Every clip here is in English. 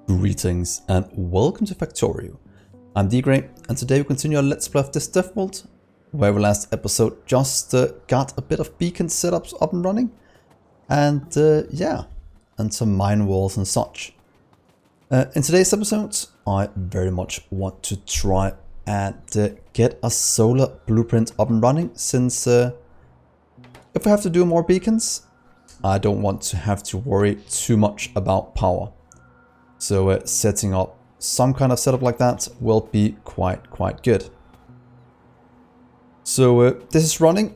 Greetings and welcome to Factorio. I'm Dgray and today we continue our Let's Play of this DeathWorld, where we last episode just got a bit of beacon setups up and running and yeah, and some mine walls and such. In today's episode I very much want to try and get a solar blueprint up and running, since if we have to do more beacons I don't want to have to worry too much about power. So setting up some kind of setup like that will be quite good. So this is running.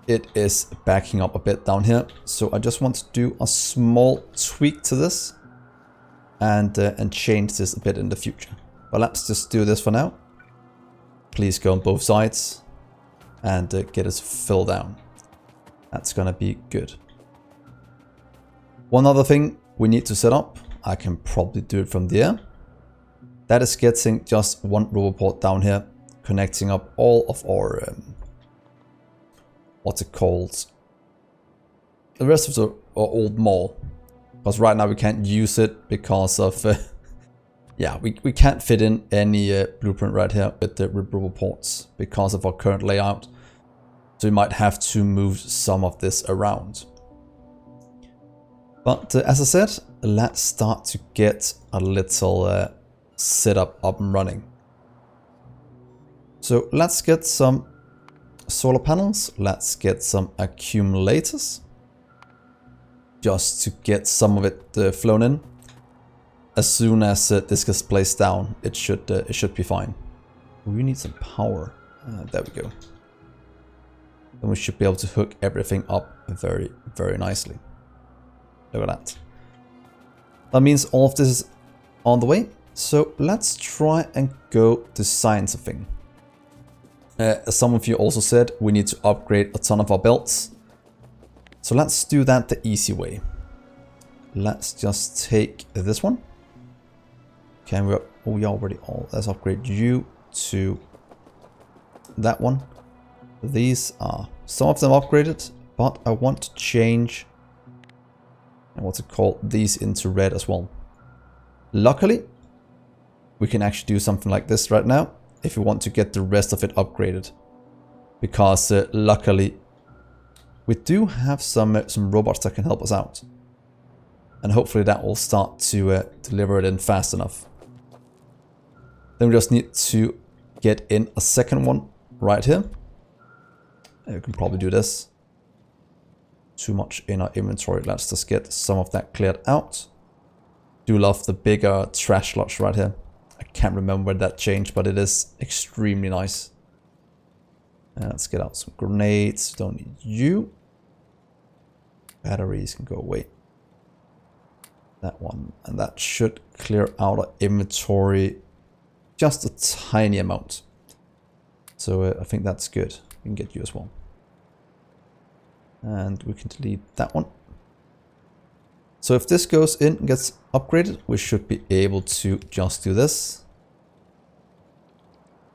It is backing up a bit down here. So I just want to do a small tweak to this and change this a bit in the future. But let's just do this for now. Please go on both sides and get us filled down. That's gonna be good. One other thing we need to set up, I can probably do it from there. That is getting just one roboport down here, connecting up all of our, what's it called? The rest of the our old mall. Because right now we can't use it because of, yeah, we can't fit in any blueprint right here with the roboports because of our current layout. So we might have to move some of this around. But as I said, let's start to get a little setup up and running. So let's get some solar panels, let's get some accumulators, just to get some of it flown in. As soon as this gets placed down, it should be fine. We need some power. There we go. Then we should be able to hook everything up very nicely. Look at that. That means all of this is on the way. So let's try and go design something. As some of you also said, we need to upgrade a ton of our belts. So let's do that the easy way. Let's just take this one. Can we? Oh, we already. Oh, let's upgrade you to that one. These are some of them upgraded, but I want to change. And what's it called? These into red as well. Luckily, we can actually do something like this right now if we want to get the rest of it upgraded. Because luckily, we do have some robots that can help us out. And hopefully that will start to deliver it in fast enough. Then we just need to get in a second one right here. You can probably do this. Too much in our inventory. Let's just get some of that cleared out. Do love the bigger trash lots right here. I can't remember when that changed, but it is extremely nice. Let's get out some grenades. Don't need you. Batteries can go away. That one. And that should clear out our inventory just a tiny amount. So I think that's good. We can get you as well. And we can delete that one. So if this goes in and gets upgraded, we should be able to just do this.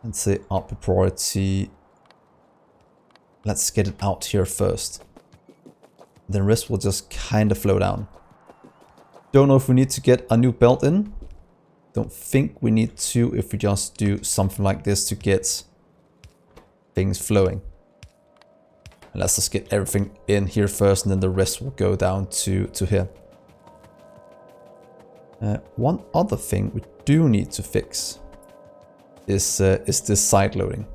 And say up priority. Let's get it out here first. The rest will just kind of flow down. Don't know if we need to get a new belt in. Don't think we need to if we just do something like this to get things flowing. And let's just get everything in here first, and then the rest will go down to here. One other thing we do need to fix is this side loading.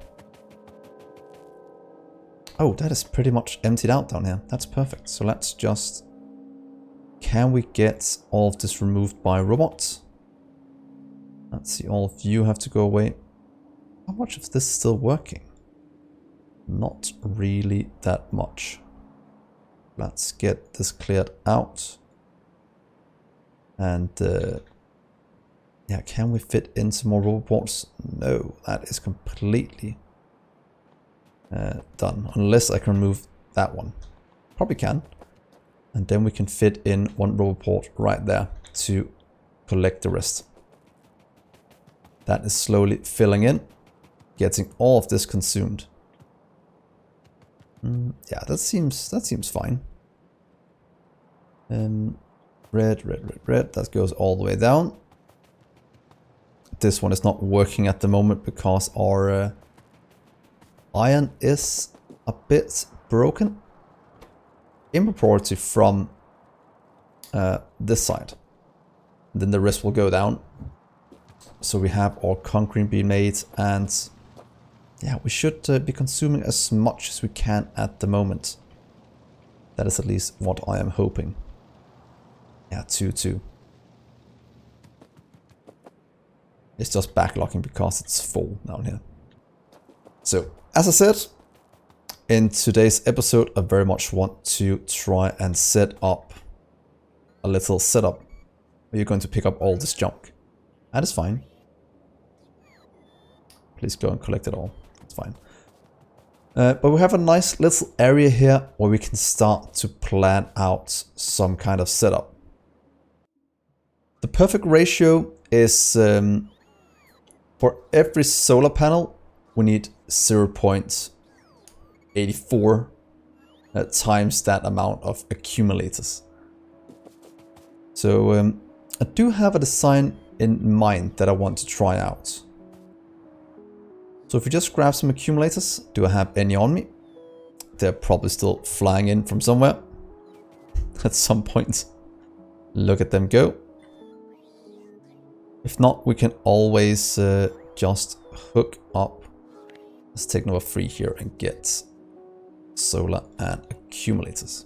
Oh, that is pretty much emptied out down here. That's perfect. So let's just... Can we get all of this removed by robots? Let's see, all of you have to go away. How much of this is still working? Not really that much. Let's get this cleared out. And yeah, can we fit in some more roboports? No, that is completely done. Unless I can remove that one. Probably can. And then we can fit in one roboport right there to collect the rest. That is slowly filling in, getting all of this consumed. Yeah, that seems fine. Red. That goes all the way down. this one is not working at the moment because our iron is a bit broken in proportion from this side. Then the rest will go down. So we have our concrete being made, and yeah, we should be consuming as much as we can at the moment. That is at least what I am hoping. Yeah, 2-2. It's just backlogging because it's full down here. So, as I said, in today's episode, I very much want to try and set up a little setup where you're going to pick up all this junk. That is fine. Please go and collect it all. It's fine. But we have a nice little area here where we can start to plan out some kind of setup. The perfect ratio is for every solar panel we need 0.84 times that amount of accumulators. So I do have a design in mind that I want to try out. So if we just grab some accumulators, do I have any on me? They're probably still flying in from somewhere at some point. Look at them go. If not, we can always just hook up. Let's take number 3 here and get solar and accumulators.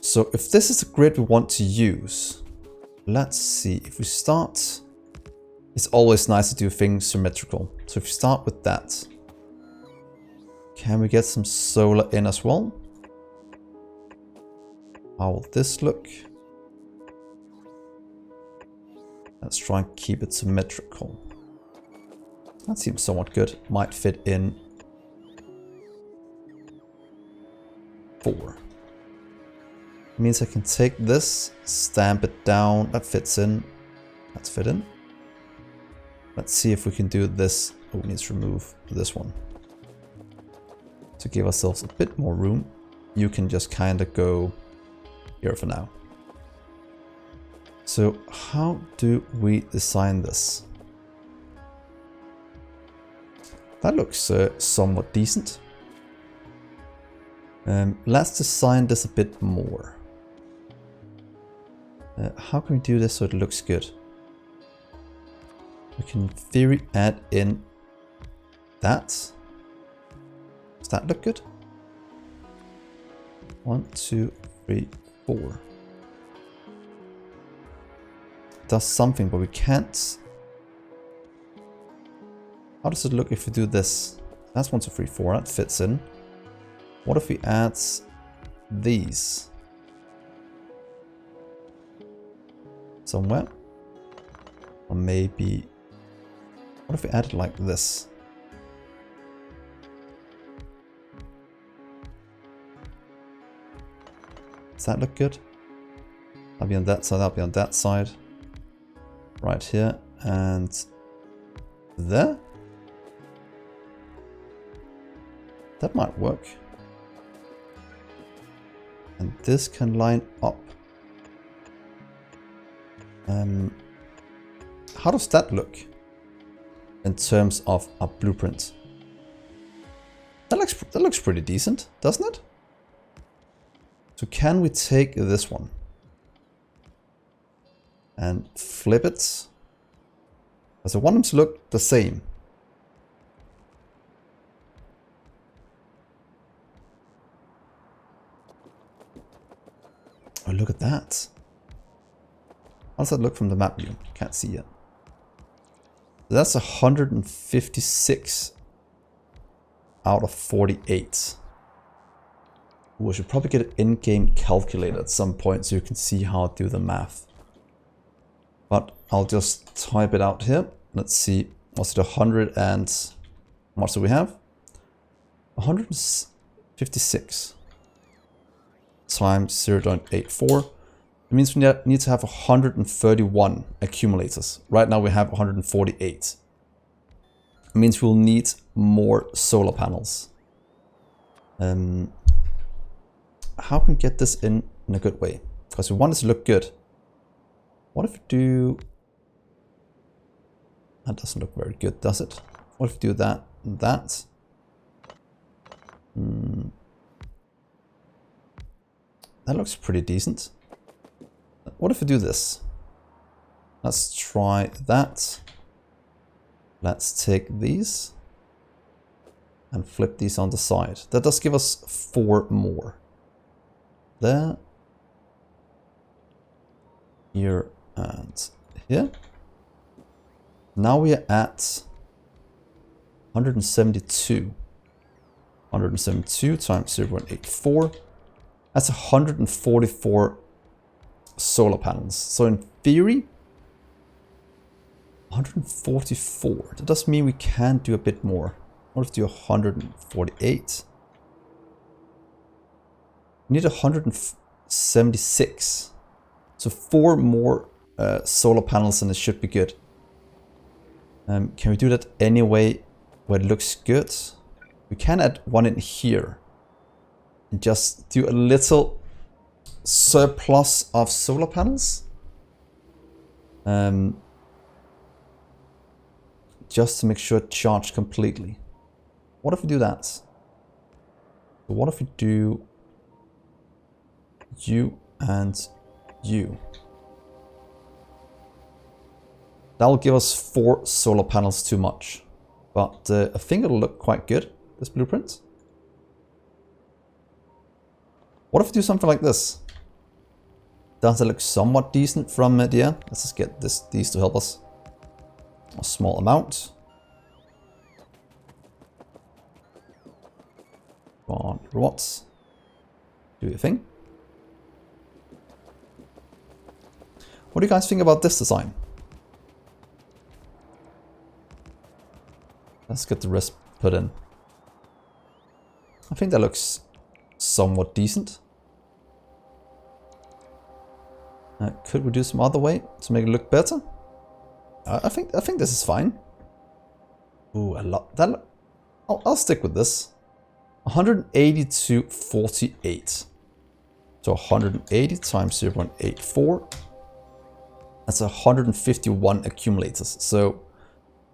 So if this is the grid we want to use, let's see. If we start, it's always nice to do things symmetrical. So if we start with that, can we get some solar in as well? How will this look? Let's try and keep it symmetrical. That seems somewhat good. Might fit in 4. Means I can take this, stamp it down. That fits in. That's fit in. Let's see if we can do this. Oh, we need to remove this one to give ourselves a bit more room. You can just kind of go here for now. So how do we design this? That looks somewhat decent. Let's design this a bit more. How can we do this so it looks good? We can in theory add in that. Does that look good? 1, 2, 3, 4. Does something, but we can't. How does it look if we do this? That's 1, 2, 3, 4. That fits in. What if we add these somewhere? Or maybe, what if we add it like this? Does that look good? That'll be on that side, that'll be on that side. Right here and there. That might work. And this can line up. How does that look in terms of a blueprint? That looks pretty decent, doesn't it? So can we take this one and flip it? Because I want them to look the same. Oh, look at that. How does that look from the map view? Can't see it. That's 156 out of 48. Ooh, I should probably get an in-game calculator at some point so you can see how I do the math. But I'll just type it out here. Let's see. Was it 100 and... how much do we have? 156 times 0.84. It means we need to have 131 accumulators. Right now we have 148. It means we'll need more solar panels. How can we get this in a good way? Because we want it to look good. What if we do That doesn't look very good, does it? What if we do that and that? That looks pretty decent. What if we do this? Let's try that. Let's take these and flip these on the side. That does give us 4 more. There. Here and here. Now we are at 172. 172 times 0.84. That's 144 solar panels. So in theory, 144. That does mean we can do a bit more. What if we do 148? We need 176. So 4 more solar panels and it should be good. Can we do that anyway where it looks good? We can add one in here. And just do a little surplus of solar panels. Just to make sure it charged completely. What if we do that? So what if we do you and you? That will give us 4 solar panels too much. But I think it'll look quite good, this blueprint. What if we do something like this? Does it look somewhat decent from the air? Let's just get these to help us. A small amount. 1 watts. Do your thing. What do you guys think about this design? Let's get the rest put in. I think that looks somewhat decent. Could we do some other way to make it look better? I think this is fine. Ooh, a lot. I'll stick with this. 180 to 48. So 180 times 0.84. That's 151 accumulators. So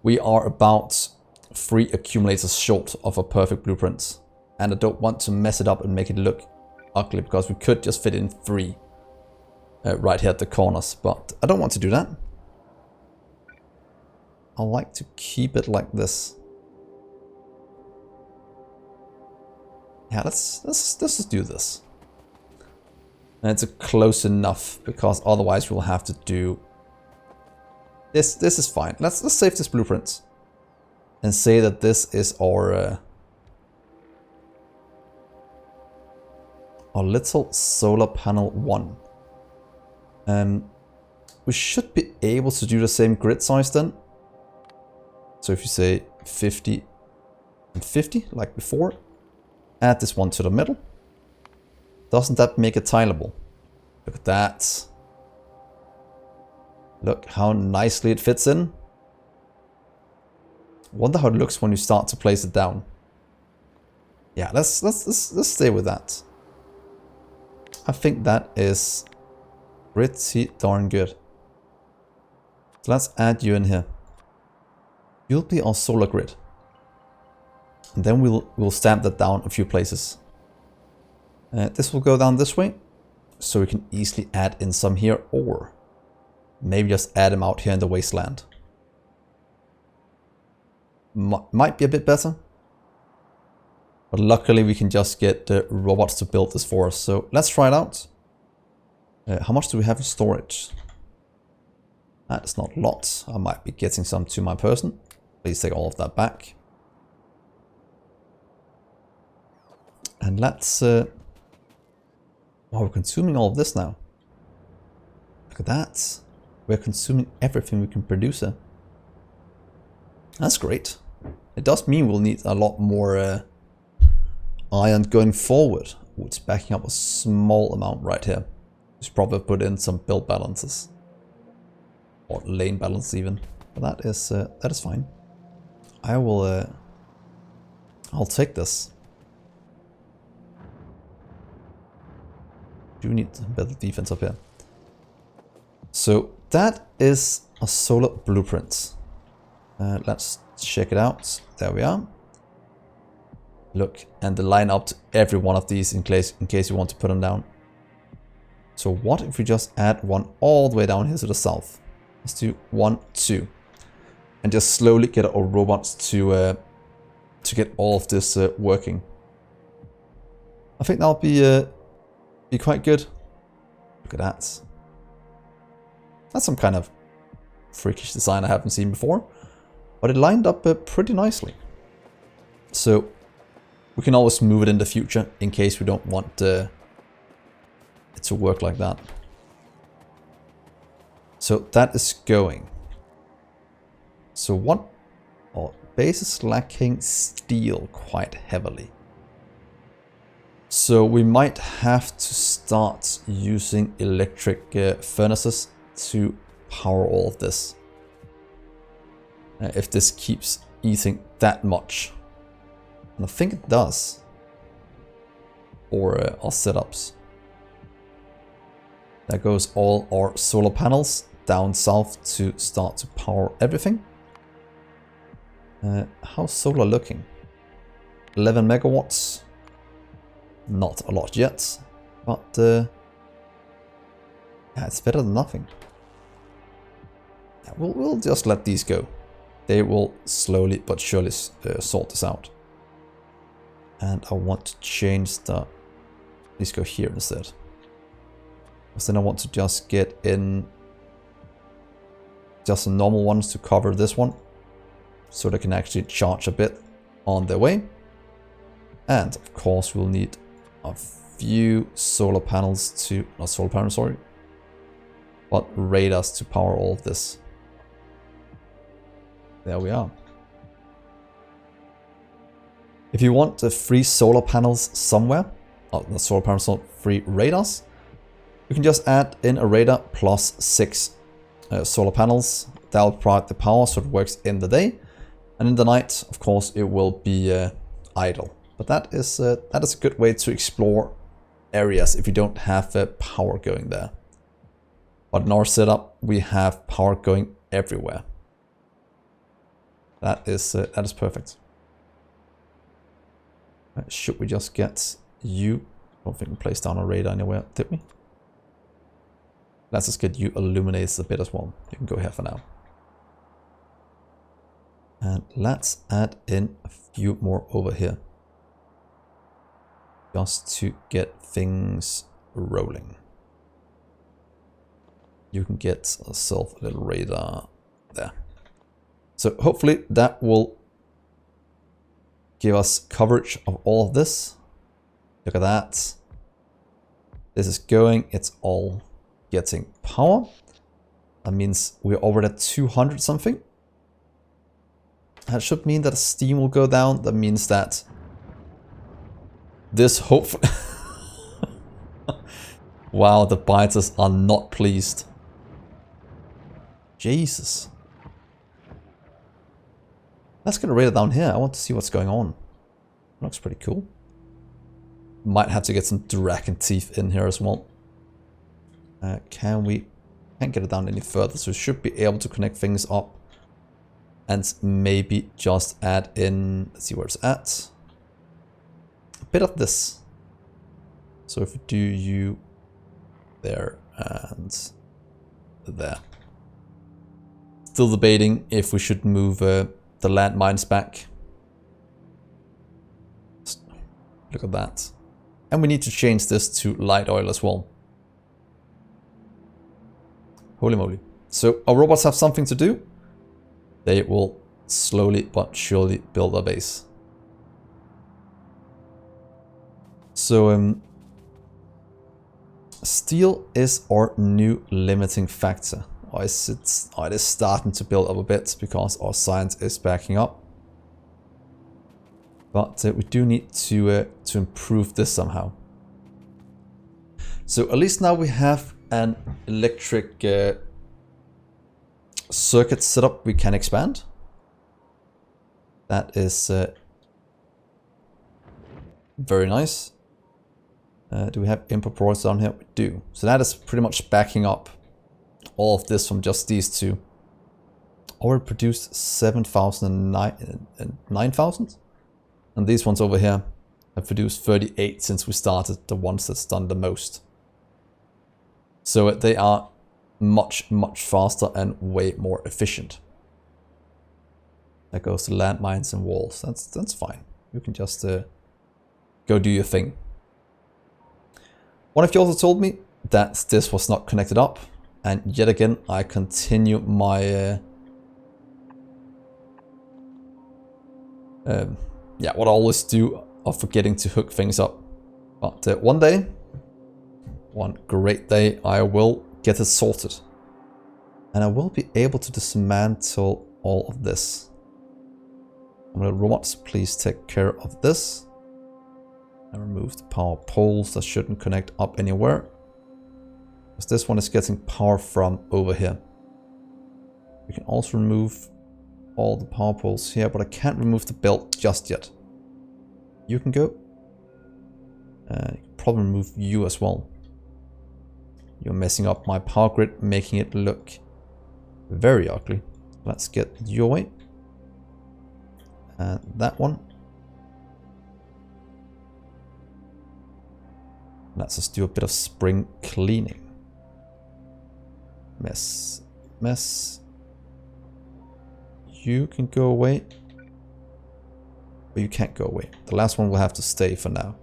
we are about 3 accumulators short of a perfect blueprint. And I don't want to mess it up and make it look ugly because we could just fit in 3 right here at the corners. But I don't want to do that. I like to keep it like this. Yeah, let's just do this. And it's close enough because otherwise we'll have to do this. This is fine. Let's save this blueprint and say that this is our little solar panel 1. We should be able to do the same grid size then. So if you say 50 and 50 like before, add this one to the middle. Doesn't that make it tileable? Look at that. Look how nicely it fits in. Wonder how it looks when you start to place it down. Yeah, let's stay with that. I think that is pretty darn good. So let's add you in here. You'll be our solar grid. And then we'll stamp that down a few places. This will go down this way. So we can easily add in some here, or maybe just add them out here in the wasteland. Might be a bit better. But luckily we can just get the robots to build this for us. So let's try it out. How much do we have in storage? That's not a lot. I might be getting some to my person. Please take all of that back. And let's... oh, we're consuming all of this now. Look at that. We're consuming everything we can produce here. That's great. It does mean we'll need a lot more iron going forward. Oh, it's backing up a small amount right here. Just probably put in some build balances. Or lane balance even. But that is fine. I will... I'll take this. Do need a better defense up here. So that is a solar blueprint. Let's check it out. There we are. Look, and they line up to every one of these in case you want to put them down. So what if we just add one all the way down here to the south? Let's do 1, 2. And just slowly get our robots to get all of this working. I think that'll be quite good. Look at that. That's some kind of freakish design I haven't seen before. But it lined up pretty nicely. So we can always move it in the future in case we don't want it to work like that. So that is going. So what? Oh, base is lacking steel quite heavily. So we might have to start using electric furnaces to power all of this. If this keeps eating that much. And I think it does. For our setups. There goes all our solar panels down south to start to power everything. How's solar looking? 11 megawatts. Not a lot yet, but yeah, it's better than nothing. Yeah, we'll just let these go. They will slowly but surely sort this out. And I want to change the... Let's go here instead. Because then I want to just get in just the normal ones to cover this one. So they can actually charge a bit on their way. And of course we'll need a few solar panels to... Not solar panels, sorry. But radars to power all of this. There we are. If you want the free solar panels somewhere, the solar panels, not free radars, you can just add in a radar plus 6 solar panels. That'll provide the power so it works in the day. And in the night, of course, it will be idle. But that is a good way to explore areas if you don't have power going there. But in our setup, we have power going everywhere. That is perfect. Should we just get you? I don't think we placed down a radar anywhere, did we? Let's just get you illuminated a bit as well. You can go here for now. And let's add in a few more over here. Just to get things rolling. You can get yourself a little radar there. So hopefully that will give us coverage of all of this. Look at that. This is going, it's all getting power. That means we're already at 200 something. That should mean that steam will go down. That means that this hopefully... Wow, the biters are not pleased. Jesus. Let's get a radar down here. I want to see what's going on. Looks pretty cool. Might have to get some dragon teeth in here as well. Can't get it down any further, so we should be able to connect things up. And maybe just add in, let's see where it's at. A bit of this. So if we do you there and there. Still debating if we should move the landmines back. Look at that. And we need to change this to light oil as well. Holy moly. So our robots have something to do. They will slowly but surely build a base. So steel is our new limiting factor. It is starting to build up a bit because our science is backing up. But we do need to improve this somehow. So at least now we have an electric circuit setup we can expand. That is very nice. Do we have input ports down here? We do. So that is pretty much backing up all of this from just these two already produced 7,000 and 9,000. And these ones over here have produced 38 since we started, the ones that's done the most. So they are much faster and way more efficient. That goes to landmines and walls. That's fine. You can just go do your thing. One of you also told me that this was not connected up, and yet again I continue my yeah, what I always do of forgetting to hook things up. But one day, one great day, I will get it sorted. And I will be able to dismantle all of this. Robots, please take care of this. And remove the power poles that shouldn't connect up anywhere. Because this one is getting power from over here. We can also remove all the power poles here, but I can't remove the belt just yet. You can go. You can probably remove you as well. You're messing up my power grid, making it look very ugly. Let's get you away. And that one. Let's just do a bit of spring cleaning. Mess. You can go away. But you can't go away. The last one will have to stay for now.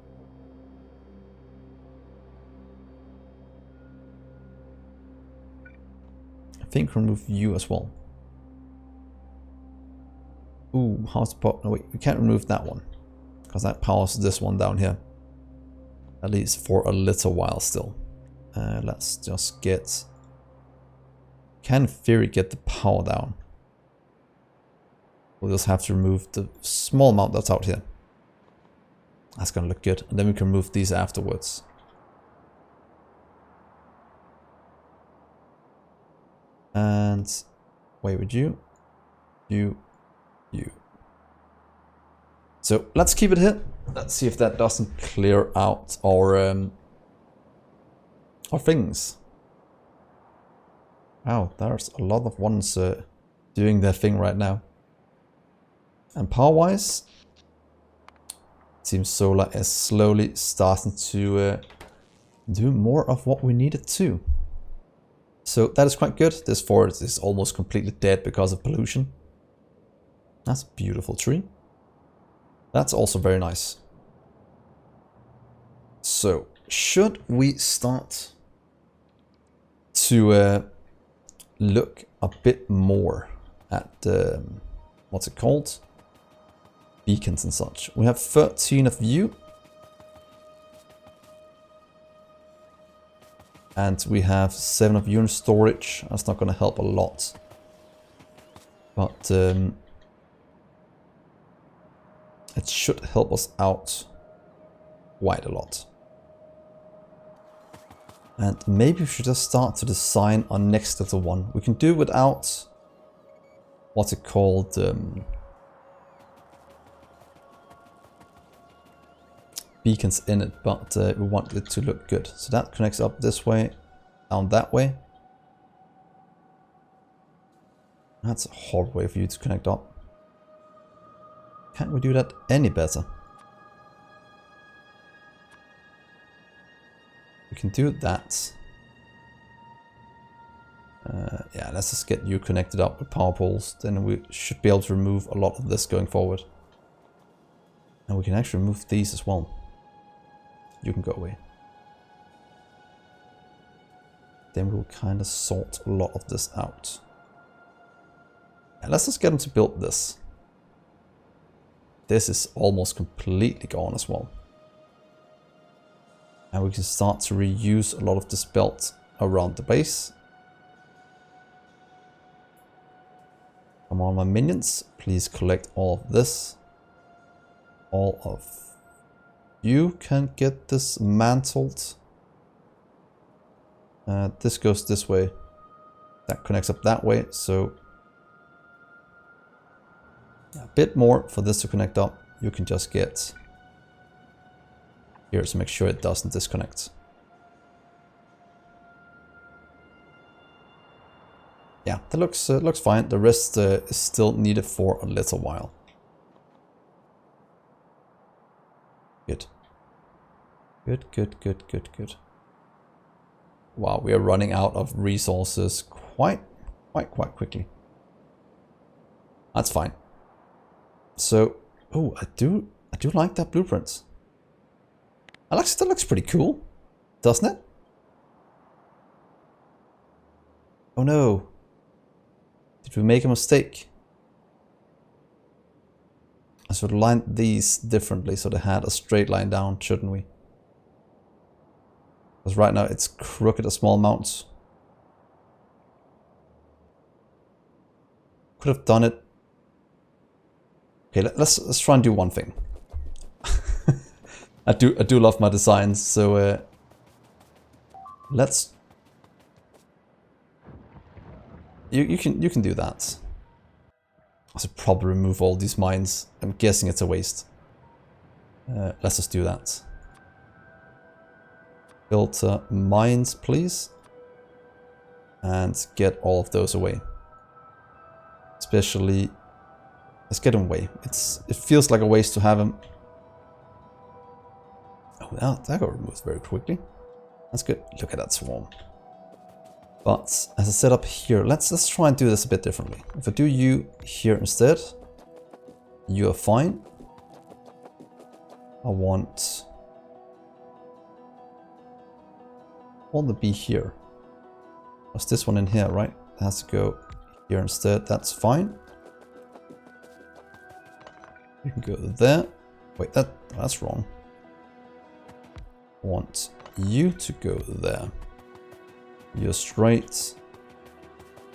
I think remove you as well. Ooh, how's the power? No wait, we can't remove that one. Because that powers this one down here. At least for a little while still. Let's just get... Can in theory get the power down. We'll just have to remove the small amount that's out here. That's gonna look good. And then we can remove these afterwards. And wait with you. You. So let's keep it here. Let's see if that doesn't clear out our things. Wow, there's a lot of ones doing their thing right now. And power-wise, it seems solar is slowly starting to do more of what we needed to. So that is quite good. This forest is almost completely dead because of pollution. That's a beautiful tree. That's also very nice. So, should we start to look a bit more at what's it called? Beacons and such. We have 13 of you. And we have 7 of you in storage. That's not going to help a lot. But it should help us out quite a lot. And maybe we should just start to design our next little one. We can do without what's it called? Beacons in it, but we want it to look good. So that connects up this way, down that way. That's a hard way for you to connect up. Can't we do that any better? We can do that. Yeah, let's just get you connected up with power poles. Then we should be able to remove a lot of this going forward. And we can actually remove these as well. You can go away. Then we'll kind of sort a lot of this out. And let's just get them to build this. This is almost completely gone as well. And we can start to reuse a lot of this belt around the base. Come on, my minions, please collect all of this. All of you can get dismantled. This goes this way. That connects up that way, so a bit more for this to connect up. You can just get here to make sure it doesn't disconnect. Yeah, that looks fine. The rest is still needed for a little while. Good. Good. Wow, we are running out of resources quite quickly. That's fine. So, oh, I do like that blueprint. That looks pretty cool, doesn't it? Oh no. Did we make a mistake? I should line these differently so they had a straight line down, shouldn't we? Because right now it's crooked a small amount. Could have done it. Okay, let's try and do one thing. I do love my designs, so let's. You can do that. I should probably remove all these mines. I'm guessing it's a waste. Let's just do that. Filter mines, please. And get all of those away. Especially, let's get them away. It feels like a waste to have them. Oh, that got removed very quickly. That's good. Look at that swarm. But as I set up here, let's try and do this a bit differently. If I do you here instead, you are fine. I want the bee here. What's this one in here, right? It has to go here instead. That's fine. You can go there. Wait, that's wrong. I want you to go there. You're straight.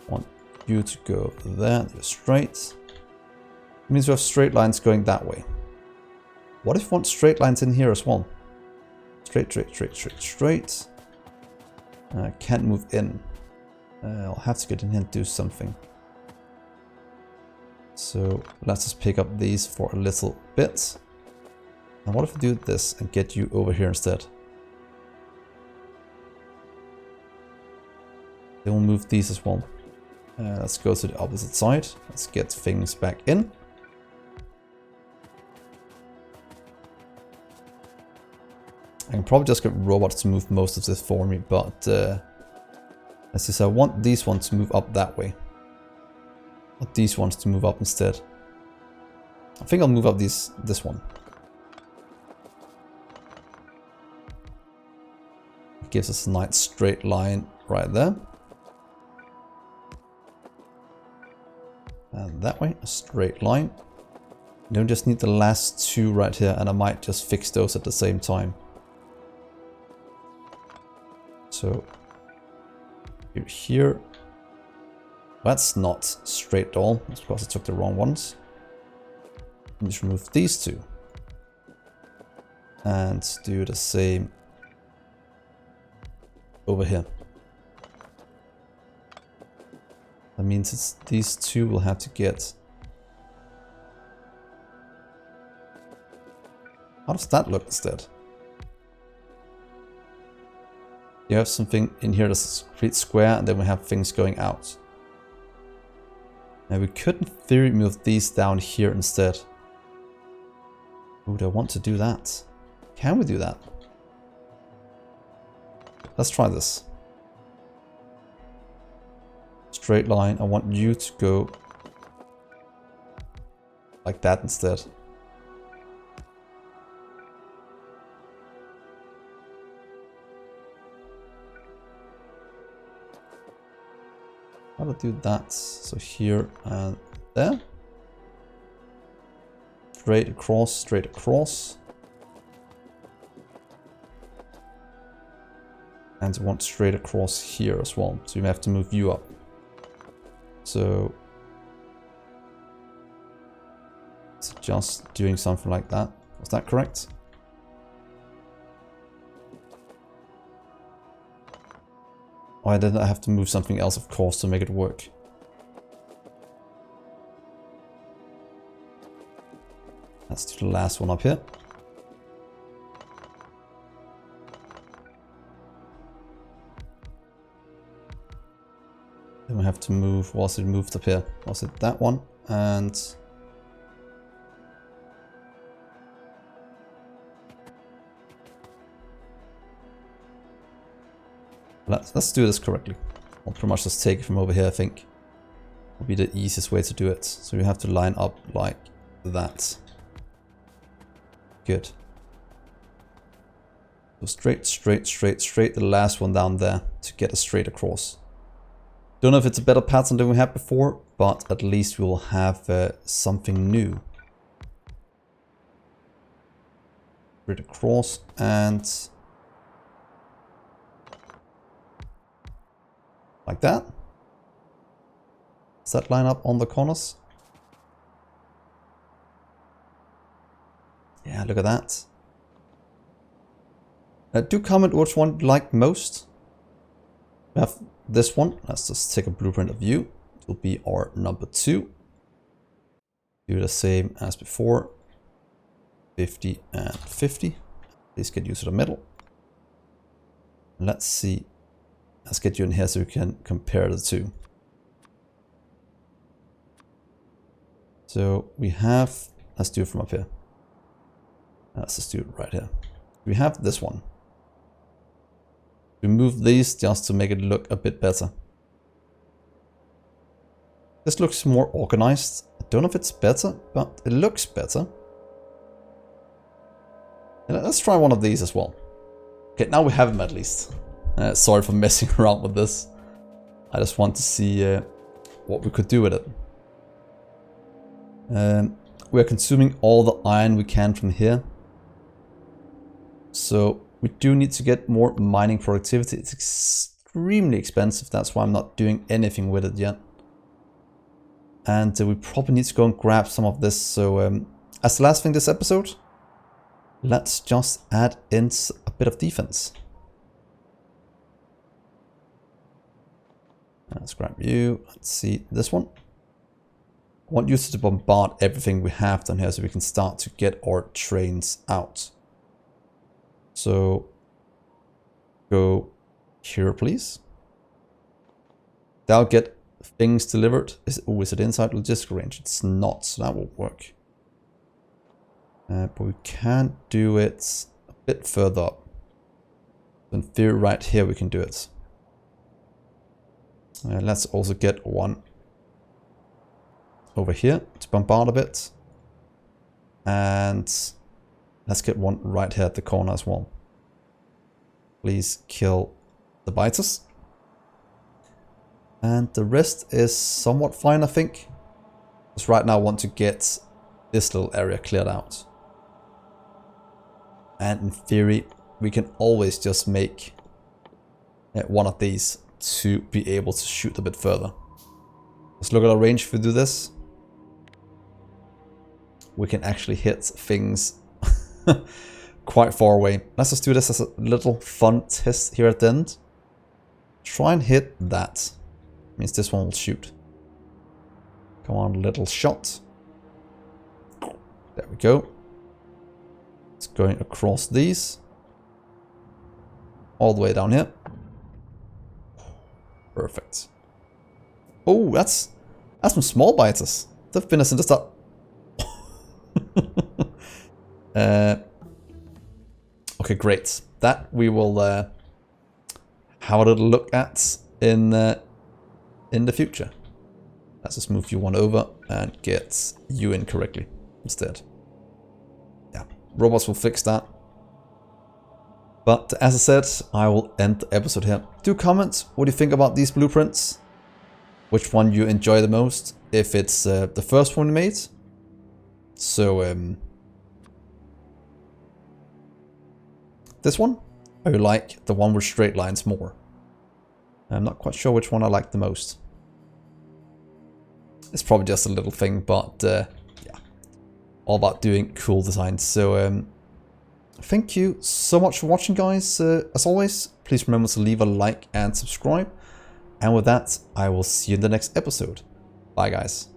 I want you to go there. You're straight. It means we have straight lines going that way. What if we want straight lines in here as well? Straight. Can't move in. I'll have to get in here and do something. So let's just pick up these for a little bit. And what if we do this and get you over here instead? Then we'll move these as well. Let's go to the opposite side. Let's get things back in. I can probably just get robots to move most of this for me, but as you said, I want these ones to move up that way. I want these ones to move up instead. I think I'll move up this one. It gives us a nice straight line right there. And that way, a straight line. Then we just need the last two right here, and I might just fix those at the same time. So, here. That's not straight at all. It's because I took the wrong ones. Just remove these two. And do the same over here. That means it's these two will have to get. How does that look instead? You have something in here that's a complete square, and then we have things going out. Now we could in theory move these down here instead. Would I want to do that? Can we do that? Let's try this. Straight line. I want you to go like that instead. How to do that? So here and there. Straight across. And I want straight across here as well. So you have to move you up. So it's just doing something like that. Was that correct? Oh, I didn't have to move something else, of course, to make it work. Let's do the last one up here. Then we have to move, was it moved up here? Was it that one? And let's do this correctly. I'll pretty much just take it from over here, I think. Will be the easiest way to do it. So we have to line up like that. Good. So straight, straight, straight, straight, the last one down there to get a straight across. Don't know if it's a better pattern than we had before, but at least we will have something new. Straight across and like that. Does that line up on the corners? Yeah, look at that. Do comment which one you like most. We have this one. Let's just take a blueprint of you. It will be our number 2. Do the same as before. 50 and 50. Please get you to the middle. Let's see. Let's get you in here so we can compare the two. So we have, let's do it from up here. Let's just do it right here. We have this one. We move these just to make it look a bit better. This looks more organized. I don't know if it's better, but it looks better. And let's try one of these as well. Okay, now we have them at least. Sorry for messing around with this. I just want to see what we could do with it. We are consuming all the iron we can from here. So we do need to get more mining productivity. It's extremely expensive. That's why I'm not doing anything with it yet. And we probably need to go and grab some of this. So as the last thing this episode, let's just add in a bit of defense. Let's grab you. Let's see this one. I want you to bombard everything we have down here so we can start to get our trains out. So go here, please. That'll get things delivered. Is it inside logistic range? It's not, so that won't work. But we can do it a bit further up. In theory, right here we can do it. Let's also get one over here to bombard a bit. And let's get one right here at the corner as well. Please kill the biters. And the rest is somewhat fine, I think. Because right now I want to get this little area cleared out. And in theory, we can always just make one of these to be able to shoot a bit further. Let's look at our range if we do this. We can actually hit things quite far away. Let's just do this as a little fun test here at the end. Try and hit that. Means this one will shoot. Come on, little shot. There we go. It's going across these. All the way down here. Perfect. Oh, that's some small biters. They've been us in the start. Okay, great. That we will have a little look at in the future. Let's just move you one over and get you in correctly instead. Yeah, robots will fix that. But as I said, I will end the episode here. Do comment what you think about these blueprints. Which one you enjoy the most. If it's the first one you made. So this one, or you like the one with straight lines more. I'm not quite sure which one I like the most. It's probably just a little thing, but yeah, all about doing cool designs. So thank you so much for watching, guys. As always, please remember to leave a like and subscribe. And with that, I will see you in the next episode. Bye, guys.